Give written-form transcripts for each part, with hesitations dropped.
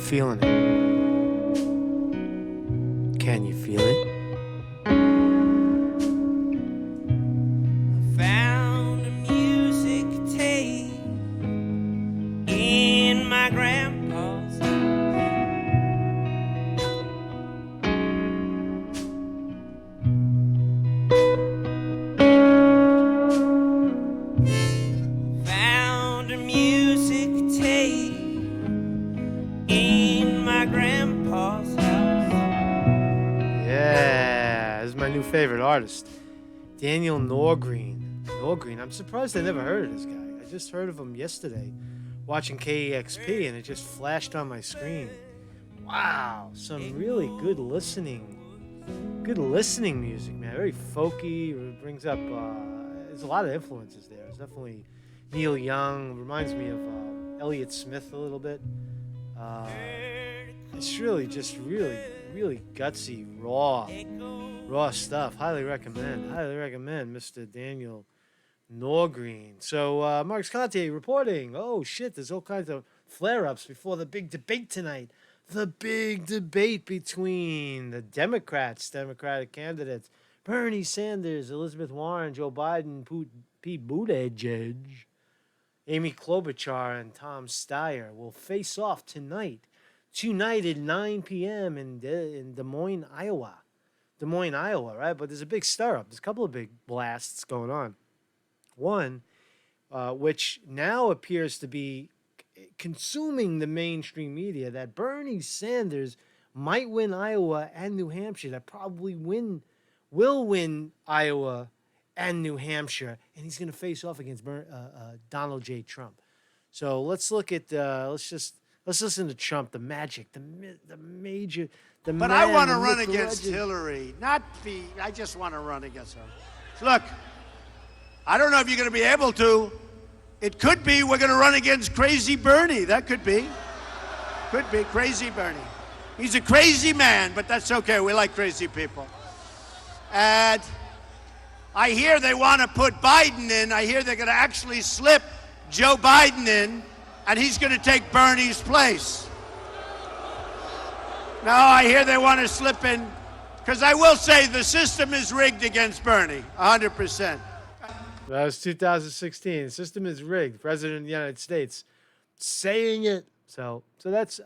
feeling it? Can you feel it? I found a music tape in my grandpa's found a music tape in my grandpa's house. Yeah, this is my new favorite artist, Daniel Norgreen. Norgreen, I'm surprised I never heard of this guy. I just heard of him yesterday watching KEXP and it just flashed on my screen. Wow, some really good listening music, man. Very folky. It brings up, there's a lot of influences there. It's definitely Neil Young. Reminds me of Elliott Smith a little bit. It's really just really gutsy, raw stuff. Highly recommend, Mr. Daniel Norgreen. So, Marcus Conte reporting. Oh, shit, there's all kinds of flare-ups before the big debate tonight. The big debate between the Democratic candidates, Bernie Sanders, Elizabeth Warren, Joe Biden, Pete Buttigieg, Amy Klobuchar, and Tom Steyer will face off tonight at 9 p.m. in Des Moines, Iowa. Right? But there's a big stir-up. There's a couple of big blasts going on. One, which now appears to be consuming the mainstream media, that Bernie Sanders might win Iowa and New Hampshire, that probably will win Iowa and New Hampshire, and he's going to face off against Donald J. Trump. So let's look at let's listen to Trump, the magic, the major, the But man, I want to the run myth, the against legend. Hillary, not be. I just want to run against her. Look, I don't know if you're going to be able to. It could be we're going to run against Crazy Bernie. That could be. Could be Crazy Bernie. He's a crazy man, but that's okay. We like crazy people. And I hear they want to put Biden in. I hear they're going to actually slip Joe Biden in, and he's going to take Bernie's place. Now, I hear they want to slip in, because I will say the system is rigged against Bernie, 100%. That was 2016. The system is rigged. President of the United States saying it. So that's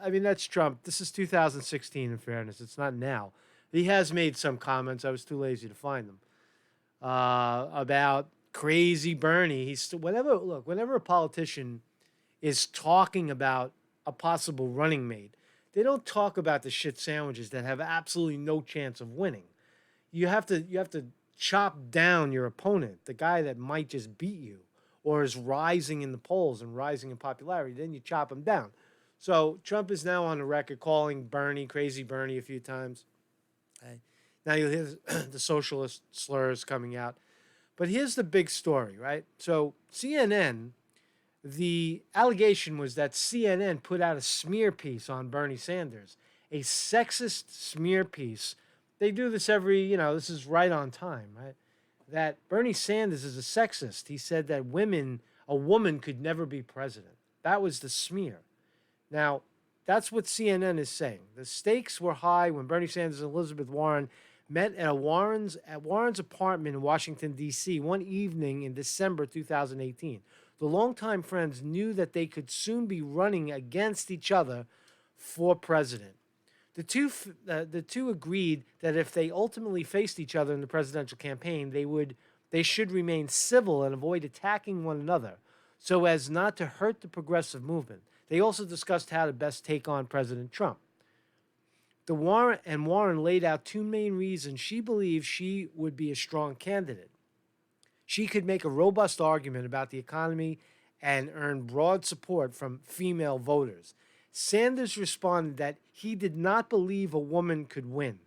Trump. This is 2016, in fairness. It's not now. He has made some comments. I was too lazy to find them. About Crazy Bernie. Whenever a politician is talking about a possible running mate, they don't talk about the shit sandwiches that have absolutely no chance of winning. You have to chop down your opponent, the guy that might just beat you or is rising in the polls and rising in popularity. Then you chop him down. So Trump is now on the record calling Bernie Crazy Bernie a few times. Okay. Now you'll hear the socialist slurs coming out. But here's the big story, right? So CNN, the allegation was that CNN put out a smear piece on Bernie Sanders, a sexist smear piece. They do this this is right on time, right? That Bernie Sanders is a sexist. He said that a woman could never be president. That was the smear. Now, that's what CNN is saying. The stakes were high when Bernie Sanders and Elizabeth Warren met at Warren's apartment in Washington, D.C. one evening in December 2018. The longtime friends knew that they could soon be running against each other for president. The two agreed that if they ultimately faced each other in the presidential campaign, they should remain civil and avoid attacking one another so as not to hurt the progressive movement. They also discussed how to best take on President Trump. Warren laid out two main reasons she believed she would be a strong candidate. She could make a robust argument about the economy and earn broad support from female voters. Sanders responded that he did not believe a woman could win.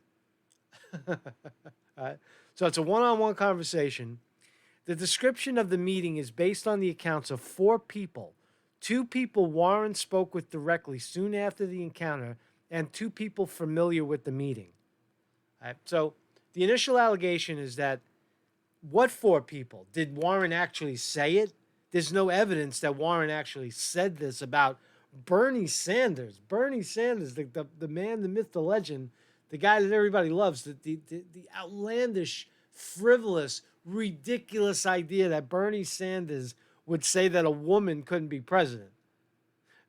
So it's a one-on-one conversation. The description of the meeting is based on the accounts of four people. Two people Warren spoke with directly soon after the encounter, and two people familiar with the meeting. So the initial allegation is that what four people? Did Warren actually say it? There's no evidence that Warren actually said this about Bernie Sanders, the man, the myth, the legend, the guy that everybody loves, the outlandish, frivolous, ridiculous idea that Bernie Sanders would say that a woman couldn't be president.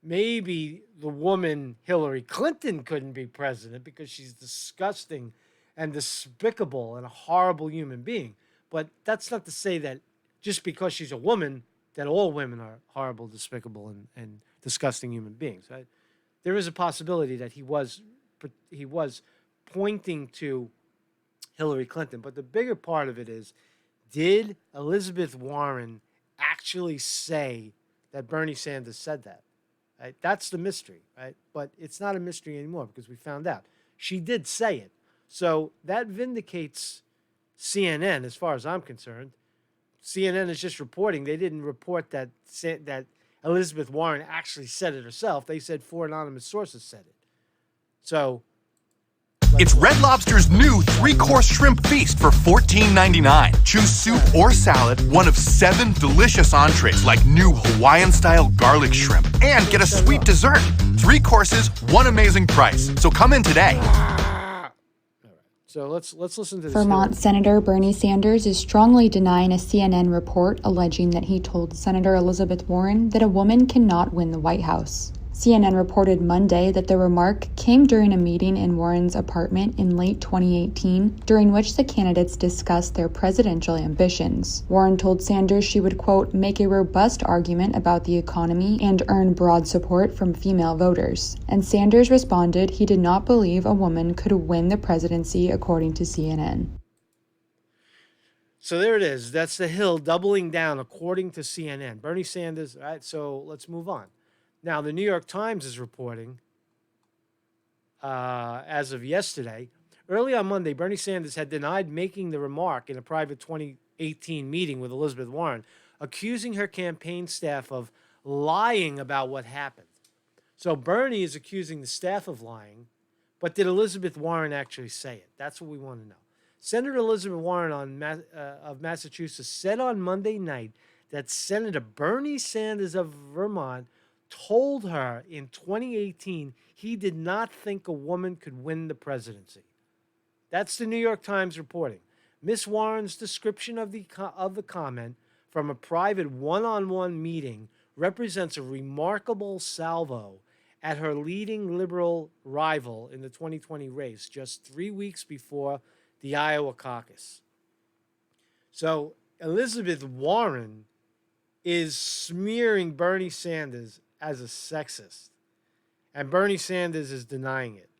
Maybe the woman Hillary Clinton couldn't be president because she's disgusting and despicable and a horrible human being. But that's not to say that just because she's a woman, that all women are horrible, despicable, and disgusting human beings. Right? There is a possibility that he was pointing to Hillary Clinton. But the bigger part of it is, did Elizabeth Warren actually say that Bernie Sanders said that? Right? That's the mystery, right? But it's not a mystery anymore because we found out. She did say it. So that vindicates CNN as far as I'm concerned. CNN is just reporting. They didn't report that Elizabeth Warren actually said it herself. They said 4 anonymous sources said it. So it's Red Lobster's new 3-course shrimp feast for $14.99. Choose soup or salad, one of 7 delicious entrees like new Hawaiian-style garlic shrimp, and get a sweet dessert. 3 courses, 1 amazing price. So come in today. So let's listen to this. Vermont Senator Bernie Sanders is strongly denying a CNN report alleging that he told Senator Elizabeth Warren that a woman cannot win the White House. CNN reported Monday that the remark came during a meeting in Warren's apartment in late 2018, during which the candidates discussed their presidential ambitions. Warren told Sanders she would, quote, make a robust argument about the economy and earn broad support from female voters. And Sanders responded he did not believe a woman could win the presidency, according to CNN. So there it is. That's the Hill doubling down, according to CNN. Bernie Sanders. All right, so let's move on. Now, the New York Times is reporting, as of yesterday, early on Monday, Bernie Sanders had denied making the remark in a private 2018 meeting with Elizabeth Warren, accusing her campaign staff of lying about what happened. So Bernie is accusing the staff of lying, but did Elizabeth Warren actually say it? That's what we want to know. Senator Elizabeth Warren of Massachusetts said on Monday night that Senator Bernie Sanders of Vermont told her in 2018 he did not think a woman could win the presidency. That's the New York Times reporting. Miss Warren's description of the comment from a private one-on-one meeting represents a remarkable salvo at her leading liberal rival in the 2020 race, just 3 weeks before the Iowa caucus. So Elizabeth Warren is smearing Bernie Sanders as a sexist, and Bernie Sanders is denying it.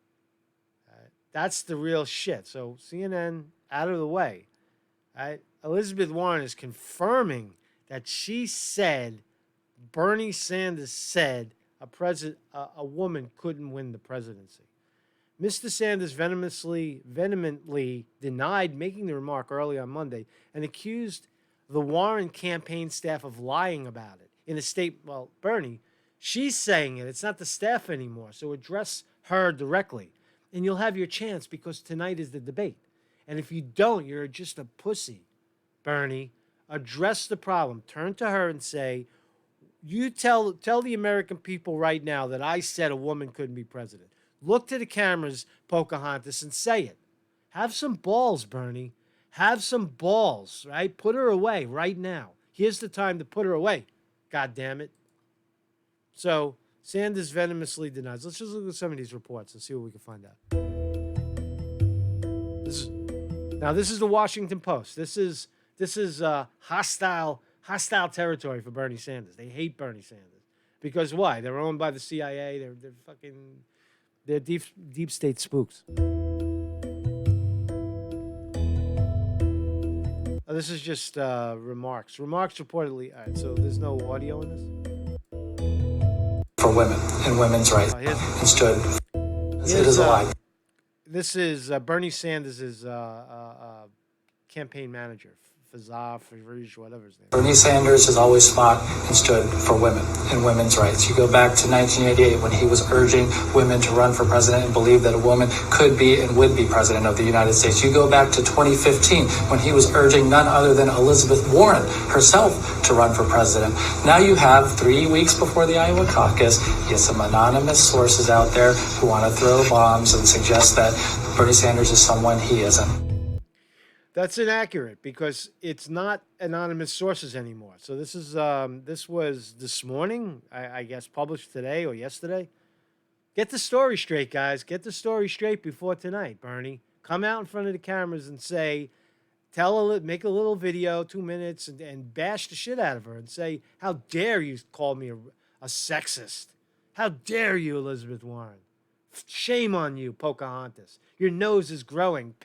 That's the real shit. So CNN, out of the way. Elizabeth Warren is confirming that she said Bernie Sanders said a woman couldn't win the presidency. Mr. Sanders vehemently denied making the remark early on Monday and accused the Warren campaign staff of lying about it. In a statement, well, Bernie, she's saying it. It's not the staff anymore. So address her directly. And you'll have your chance because tonight is the debate. And if you don't, you're just a pussy, Bernie. Address the problem. Turn to her and say, you tell the American people right now that I said a woman couldn't be president. Look to the cameras, Pocahontas, and say it. Have some balls, Bernie. Have some balls, right? Put her away right now. Here's the time to put her away. God damn it. So Sanders venomously denies. Let's just look at some of these reports and see what we can find out. This is the Washington Post. This is hostile territory for Bernie Sanders. They hate Bernie Sanders because why? They're owned by the CIA. They're deep state spooks. This is just remarks. Remarks reportedly. All right, so there's no audio in this. For women and women's rights and stood. It is a lie. This is Bernie Sanders' campaign manager, Fazar, Farouche, whatever his name is. Bernie Sanders has always fought and stood for women and women's rights. You go back to 1988 when he was urging women to run for president and believe that a woman could be and would be president of the United States. You go back to 2015 when he was urging none other than Elizabeth Warren herself to run for president. Now you have 3 weeks before the Iowa caucus, you get some anonymous sources out there who want to throw bombs and suggest that Bernie Sanders is someone he isn't. That's inaccurate because it's not anonymous sources anymore. So this was this morning, I guess, published today or yesterday. Get the story straight, guys. Get the story straight before tonight, Bernie. Come out in front of the cameras and say, make a little video, 2 minutes, and bash the shit out of her and say, how dare you call me a sexist? How dare you, Elizabeth Warren? Shame on you, Pocahontas. Your nose is growing,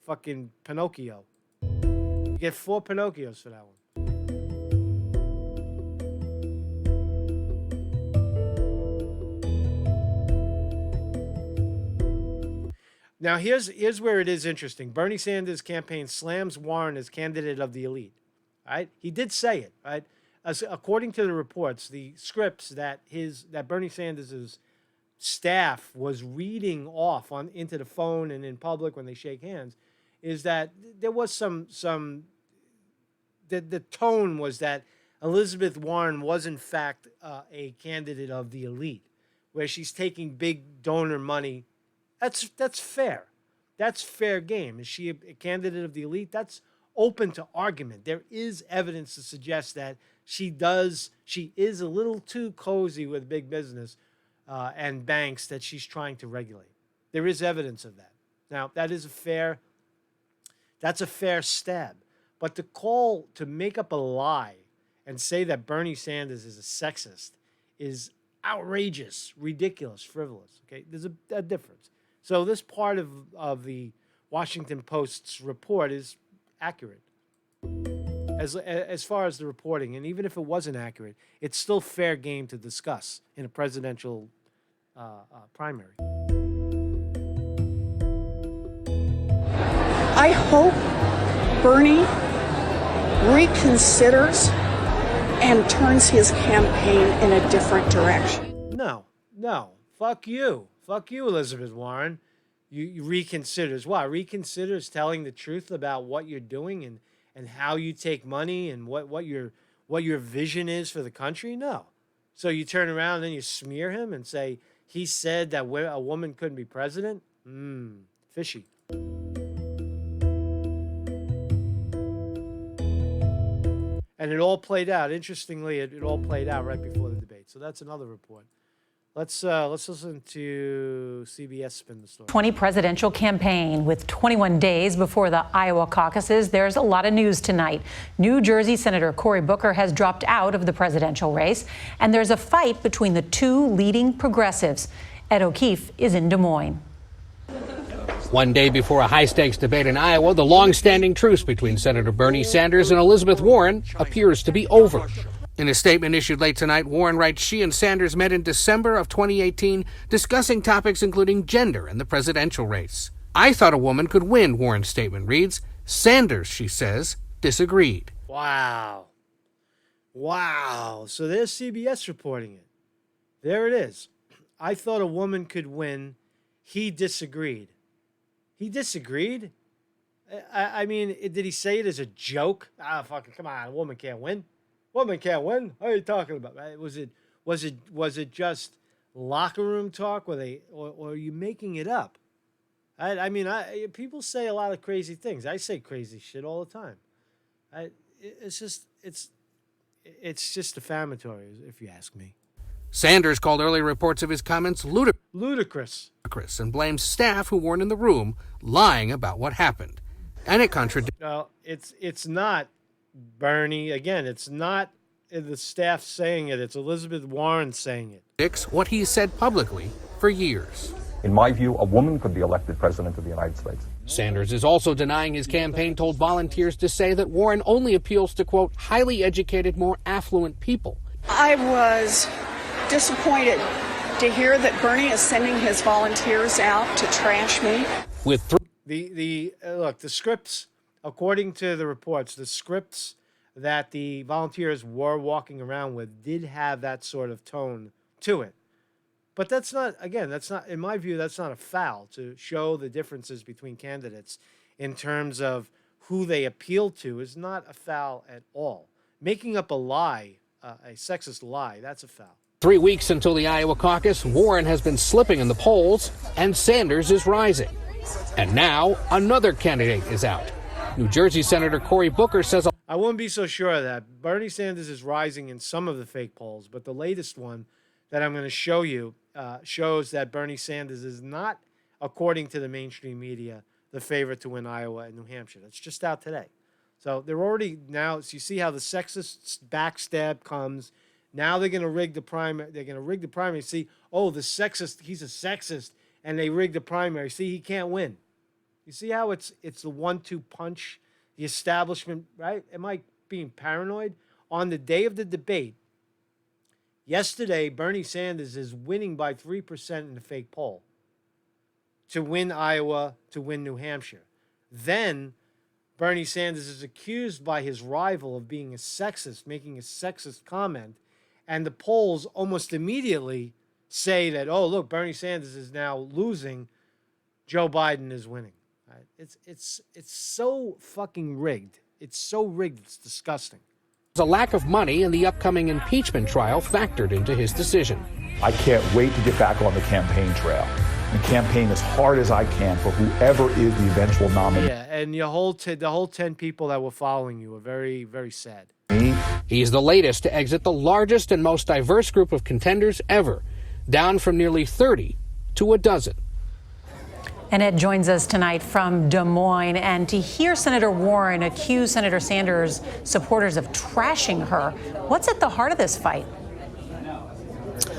fucking Pinocchio. You get 4 Pinocchios for that one. Now, here's where it is interesting. Bernie Sanders' campaign slams Warren as candidate of the elite. Right? He did say it. Right? According to the reports, the scripts that Bernie Sanders' staff was reading off into the phone and in public when they shake hands, is that there was the tone was that Elizabeth Warren was in fact a candidate of the elite, where she's taking big donor money. That's fair. That's fair game. Is she a candidate of the elite? That's open to argument. There is evidence to suggest that she is a little too cozy with big business and banks that she's trying to regulate. There is evidence of that. Now, that's a fair stab. But to call, to make up a lie and say that Bernie Sanders is a sexist is outrageous, ridiculous, frivolous. Okay, there's a difference. So this part of the Washington Post's report is accurate as far as the reporting. And even if it wasn't accurate, it's still fair game to discuss in a presidential primary. I hope Bernie reconsiders and turns his campaign in a different direction. No. Fuck you, Elizabeth Warren. You reconsiders what? Reconsiders telling the truth about what you're doing and how you take money and what your vision is for the country? No. So you turn around and then you smear him and say he said that a woman couldn't be president? Fishy. And it all played out. Interestingly, it all played out right before the debate. So that's another report. Let's listen to CBS spin the story. 20 presidential campaign with 21 days before the Iowa caucuses. There's a lot of news tonight. New Jersey Senator Cory Booker has dropped out of the presidential race, and there's a fight between the two leading progressives. Ed O'Keefe is in Des Moines. One day before a high-stakes debate in Iowa, the long-standing truce between Senator Bernie Sanders and Elizabeth Warren appears to be over. In a statement issued late tonight, Warren writes she and Sanders met in December of 2018, discussing topics including gender and the presidential race. I thought a woman could win, Warren's statement reads. Sanders, she says, disagreed. Wow. So there's CBS reporting it. There it is. I thought a woman could win. He disagreed. He disagreed? I mean, did he say it as a joke? Fucking come on, a woman can't win. Woman can't win. What are you talking about? Was it just locker room talk? Or are you making it up? I mean, people say a lot of crazy things. I say crazy shit all the time. It's just defamatory, if you ask me. Sanders called early reports of his comments ludicrous and blames staff who weren't in the room lying about what happened. And it contradicts. No, it's not Bernie. Again, it's not the staff saying it. It's Elizabeth Warren saying it. What he said publicly for years. In my view, a woman could be elected president of the United States. Sanders is also denying his campaign told volunteers to say that Warren only appeals to, quote, highly educated, more affluent people. I was disappointed to hear that Bernie is sending his volunteers out to trash me. With the scripts according to the reports, the scripts that the volunteers were walking around with did have that sort of tone to it. But that's not, again, that's not, in my view, that's not a foul to show the differences between candidates in terms of who they appeal to is not a foul at all. Making up a lie, a sexist lie, that's a foul. 3 weeks until the Iowa caucus, Warren has been slipping in the polls, and Sanders is rising. And now another candidate is out. New Jersey Senator Cory Booker says I wouldn't be so sure of that. Bernie Sanders is rising in some of the fake polls, but the latest one that I'm going to show you shows that Bernie Sanders is not, according to the mainstream media, the favorite to win Iowa and New Hampshire. That's just out today. So they're already now, so you see how the sexist backstab comes. Now they're going to rig the primary. They're going to rig the primary. See, oh, the sexist, he's a sexist, and they rig the primary. See, he can't win. You see how it's the 1-2 punch, the establishment, right? Am I being paranoid? On the day of the debate, yesterday, Bernie Sanders is winning by 3% in the fake poll to win Iowa, to win New Hampshire. Then Bernie Sanders is accused by his rival of being a sexist, making a sexist comment, and the polls almost immediately say that, oh, look, Bernie Sanders is now losing, Joe Biden is winning. Right? It's so fucking rigged. It's so rigged, it's disgusting. a lack of money in the upcoming impeachment trial factored into his decision. I can't wait to get back on the campaign trail and campaign as hard as I can for whoever is the eventual nominee. Yeah, and the whole 10 people that were following you are very, very sad. He's the latest to exit the largest and most diverse group of contenders ever, down from nearly 30 to a dozen. And Ed joins us tonight from Des Moines. And to hear Senator Warren accuse Senator Sanders' supporters of trashing her, what's at the heart of this fight?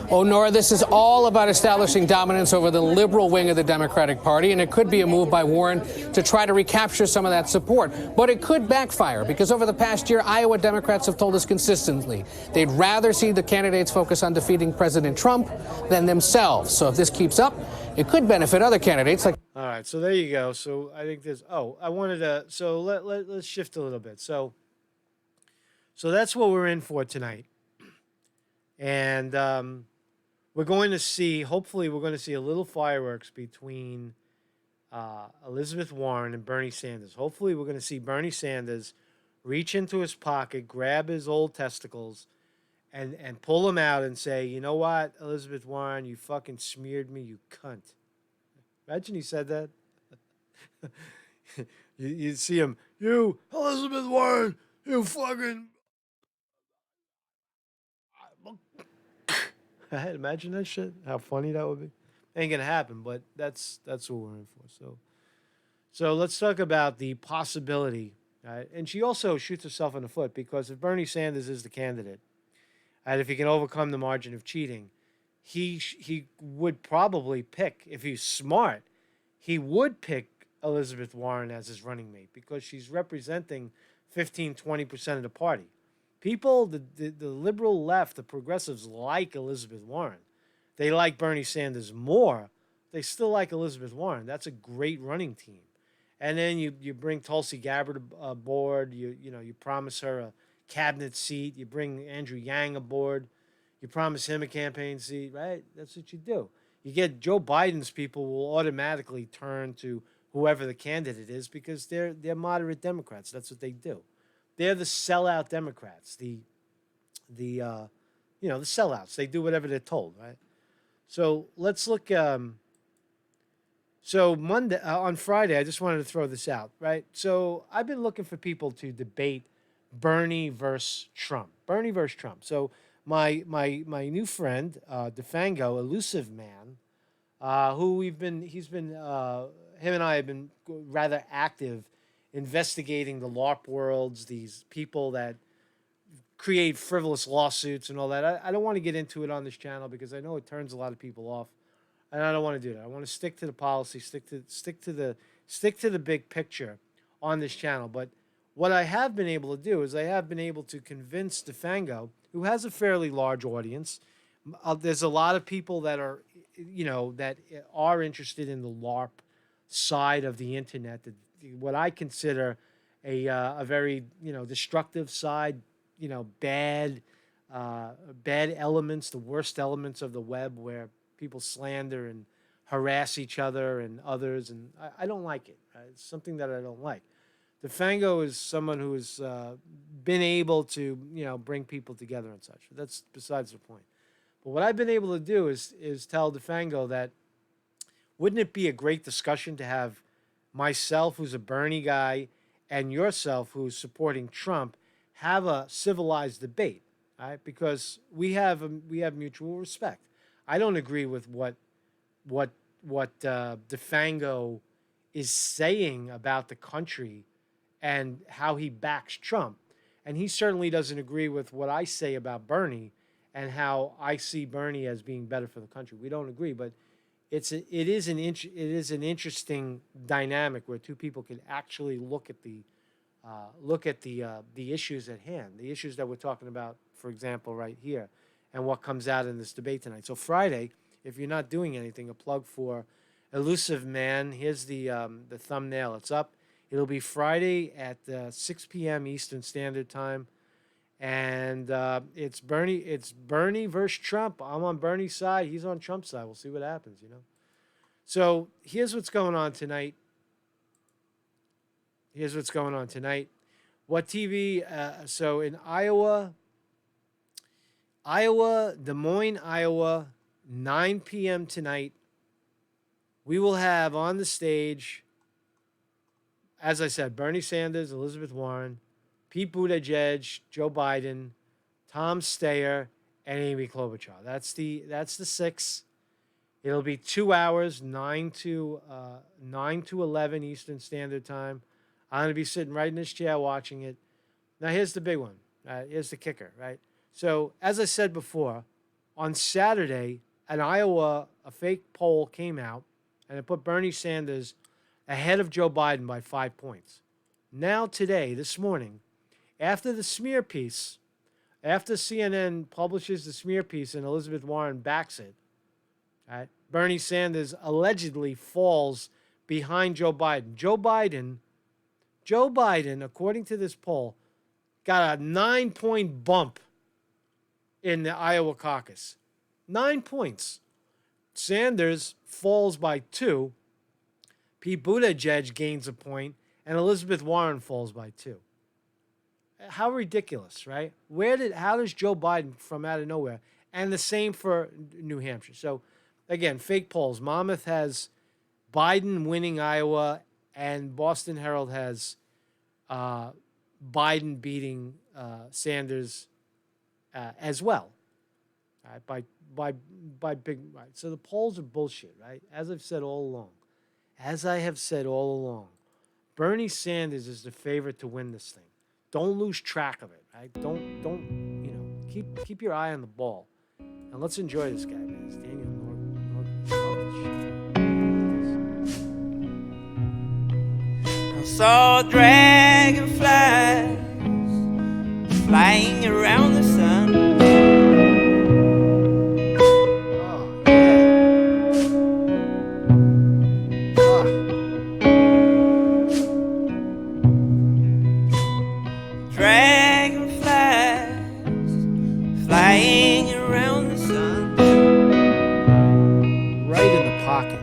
Oh, Nora, this is all about establishing dominance over the liberal wing of the Democratic Party, and it could be a move by Warren to try to recapture some of that support. But it could backfire, because over the past year, Iowa Democrats have told us consistently they'd rather see the candidates focus on defeating President Trump than themselves. So if this keeps up, it could benefit other candidates like... All right, so there you go. So I think there's... Oh, I wanted to... So let's shift a little bit. So that's what we're in for tonight. And... we're going to see, hopefully we're going to see a little fireworks between Elizabeth Warren and Bernie Sanders. Hopefully we're going to see Bernie Sanders reach into his pocket, grab his old testicles, and pull them out and say, you know what, Elizabeth Warren, you fucking smeared me, you cunt. Imagine he said that. You'd see him, you, Elizabeth Warren, you fucking... Imagine that shit. How funny that would be. Ain't gonna happen, but that's what we're in for. So let's talk about the possibility. Right? And she also shoots herself in the foot, because if Bernie Sanders is the candidate, and if he can overcome the margin of cheating, he would probably pick, if he's smart, he would pick Elizabeth Warren as his running mate, because she's representing 15-20% of the party. People, the liberal left, the progressives like Elizabeth Warren. They like Bernie Sanders more. They still like Elizabeth Warren. That's a great running team. And then you bring Tulsi Gabbard aboard. You promise her a cabinet seat. You bring Andrew Yang aboard. You promise him a campaign seat, right? That's what you do. You get Joe Biden's people will automatically turn to whoever the candidate is, because they're moderate Democrats. That's what they do. They're the sellout Democrats, the sellouts. They do whatever they're told, right? So let's look. So Monday, on Friday, I just wanted to throw this out, right? So I've been looking for people to debate Bernie versus Trump. Bernie versus Trump. So my new friend, DeFango, Elusive Man, who him and I have been rather active investigating the LARP worlds, these people that create frivolous lawsuits and all that. I don't want to get into it on this channel, because I know it turns a lot of people off, and I don't want to do that. I want to stick to the policy, stick to the big picture on this channel. But what I have been able to do is I have been able to convince DeFango, who has a fairly large audience. There's a lot of people that are, that are interested in the LARP side of the internet, what I consider a very destructive side, bad elements, the worst elements of the web where people slander and harass each other and others, and I don't like it. It's something that I don't like. DeFango is someone who has been able to bring people together and such. But that's besides the point. But what I've been able to do is tell DeFango that wouldn't it be a great discussion to have myself, who's a Bernie guy, and yourself, who's supporting Trump, have a civilized debate, right? Because we have mutual respect. I don't agree with what DeFango is saying about the country and how he backs Trump, and he certainly doesn't agree with what I say about Bernie and how I see Bernie as being better for the country. We don't agree, but it is an interesting dynamic where two people can actually look at the issues at hand, the issues that we're talking about, for example, right here, and what comes out in this debate tonight. So Friday, if you're not doing anything, a plug for Elusive Man. Here's the thumbnail. It's up. It'll be Friday at 6 p.m. Eastern Standard Time, and it's Bernie versus Trump. I'm on Bernie's side. He's on Trump's side. We'll see what happens. So here's what's going on tonight. What TV? So in Iowa, Des Moines, Iowa, 9 p.m. tonight, we will have on the stage, as I said, Bernie Sanders, Elizabeth Warren, Pete Buttigieg, Joe Biden, Tom Steyer, and Amy Klobuchar. That's the 6. It'll be 2 hours, 9 to 11 Eastern Standard Time. I'm going to be sitting right in this chair watching it. Now, here's the big one. Here's the kicker, right? So, as I said before, on Saturday, in Iowa, a fake poll came out, and it put Bernie Sanders ahead of Joe Biden by 5 points. Now, today, this morning, after the smear piece, after CNN publishes the smear piece and Elizabeth Warren backs it, right, Bernie Sanders allegedly falls behind Joe Biden. Joe Biden, according to this poll, got a 9-point bump in the Iowa caucus. 9 points. Sanders falls by 2. Pete Buttigieg gains a point, and Elizabeth Warren falls by 2. How ridiculous, right? How does Joe Biden from out of nowhere? And the same for New Hampshire. So, again, fake polls. Monmouth has Biden winning Iowa, and Boston Herald has Biden beating Sanders as well, right? By big, right? So the polls are bullshit, right? As I have said all along, Bernie Sanders is the favorite to win this thing. Don't lose track of it, right? Don't keep your eye on the ball, and let's enjoy this guy, man. It's Daniel Norton. I saw dragonflies flying around the sun. Dragonflies flying around the sun. Right in the pocket.